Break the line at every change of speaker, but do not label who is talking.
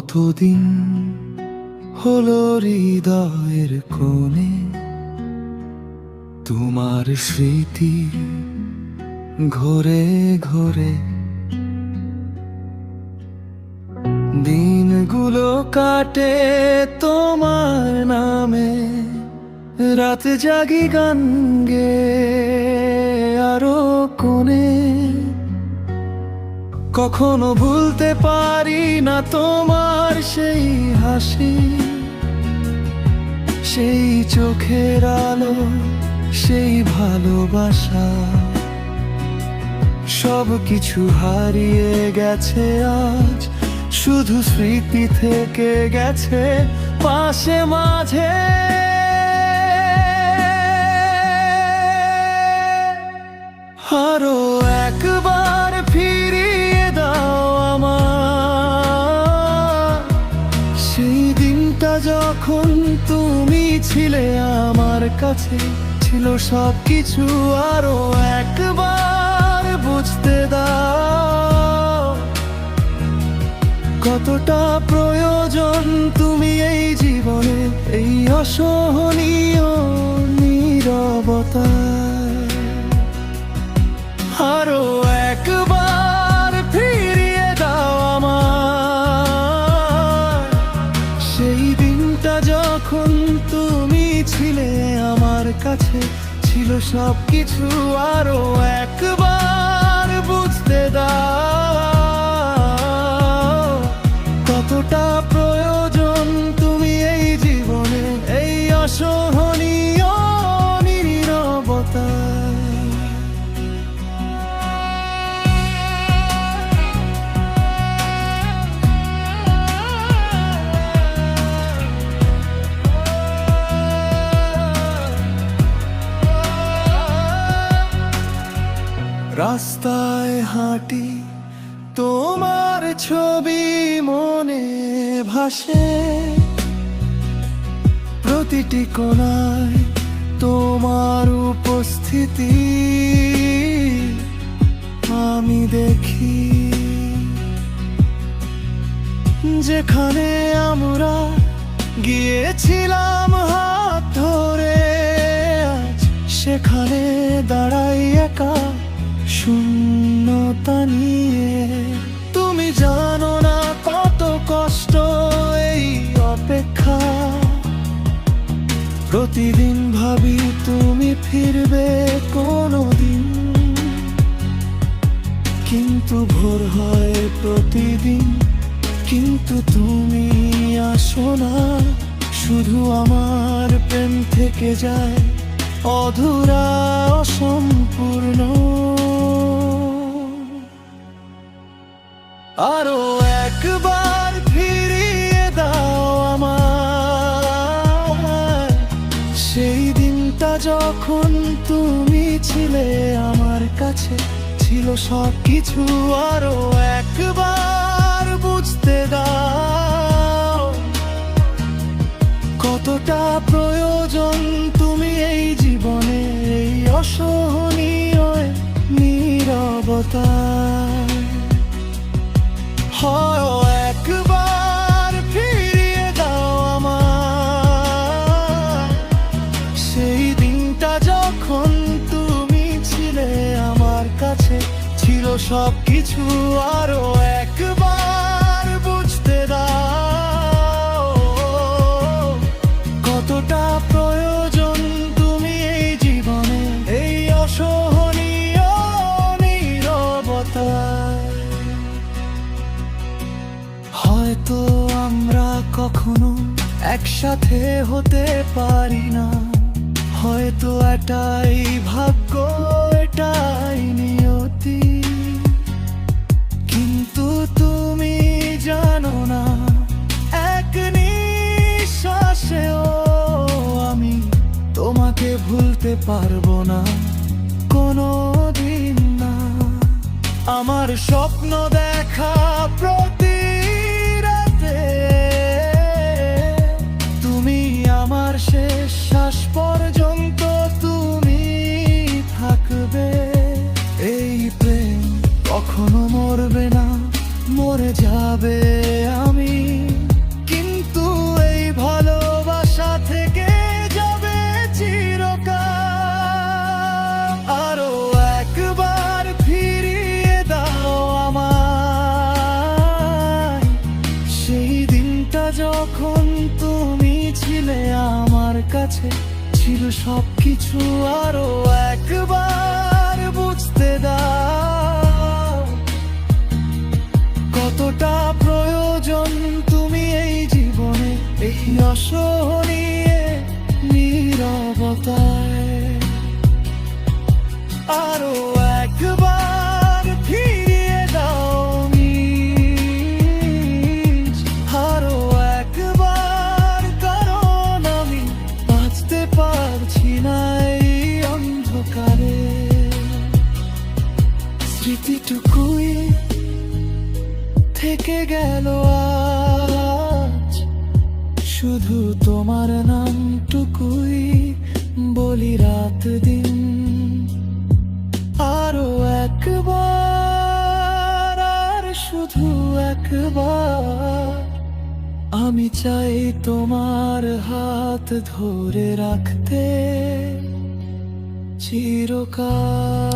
কতদিন হলো হৃদয়ের কোণে তোমার স্মৃতি ঘোরে ঘোরে, দিনগুলো কাটে তোমার নামে, রাত জাগি গান গে আরো কোণে। কখনো ভুলতে পারি না তোমার সেই হাসি, সেই চোখের আলো, সেই ভালোবাসা। সব কিছু হারিয়ে গেছে আজ, শুধু স্মৃতি থেকে গেছে পাশে মাঝে। আরো একবার ফিরিয়ে দাও আমার সেই দিনটা, যখন তুমি ছিলে আমার কাছে, ছিল সব কিছু। আরো একবার বুঝতে দাও কতটা প্রয়োজন তুমি এই জীবনে, এই অসহনীয় নীরবতা। আরো একবার ফিরিয়ে দাও আমার সেই দিনটা, যখন তুমি ছিলে আমার কাছে, ছিল সব কিছু। আরো একবার বুঝতে দাও কতটা প্রয়োজন তুমি এই জীবনে, এই অসহনীয় নীরবতা। রাস্তায় হাঁটি তোমার ছবি মনে ভাসে, প্রতিটি কোণায় তোমার উপস্থিতি আমি দেখি। যেখানে আমরা গিয়েছিলাম হাত ধরে, আজ সেখানে দাঁড়াই একা শূন্যতা নিয়ে। তুমি জানো না কত কষ্ট এই অপেক্ষা, প্রতিদিন ভাবি তুমি ফিরবে কোনোদিন, কিন্তু ভোর হয় প্রতিদিন, কিন্তু তুমি আসো না। শুধু আমার প্রেম থেকে যায় অধুরা, অসম্পূর্ণ। আরো একবার ফিরিয়ে দাও আমার সেই দিনটা, যখন তুমি ছিলে আমার কাছে, ছিল সব কিছু। আরো একবার বুঝতে দাও কতটা প্রয়োজন তুমি এই জীবনে, এই অসহনীয় নীরবতা। একবার ফিরিয়ে দাও আমার সেই দিনটা, যখন তুমি ছিলে আমার কাছে, ছিল সব কিছু। আরো একবার বুঝতে দাও কতটা প্রয়োজন তুমি এই জীবনে, এই অসহনীয় নীরবতা। হয়তো আমরা কখনো একসাথে হতে পারি না, হয়তো এটাই ভাগ্য, এটাই নিয়তি। কিন্তু তুমি জানো না এক নিঃশ্বাসেও আমি তোমাকে ভুলতে পারবো না কোনোদিন না। আমার স্বপ্ন দেখা প্রতি রাতে তুমি আমার শেষ শ্বাস পর্যন্ত তুমি থাকবে। এই প্রেম কখনো মরবে না, মরে যাবে আমি। যখন তুমি ছিলে আমার কাছে, ছিল সবকিছু। আরো একবার বুঝতে দাও কতটা প্রয়োজন তুমি এই জীবনে, এই অসহনীয় নীরবতায়। আরো একবার ফিরিয়ে দাও নিজ, আরো একবার, কারণ আমি বাঁচতে পারছি না এই অন্ধকারে। স্মৃতিটুকুই থেকে গেল আজ, শুধু তোমার নামটুকুই বলি রাত দিন। আরো একবার, আর শুধু একবার, আমি চাই তোমার হাত ধরে রাখতে চিরকাল।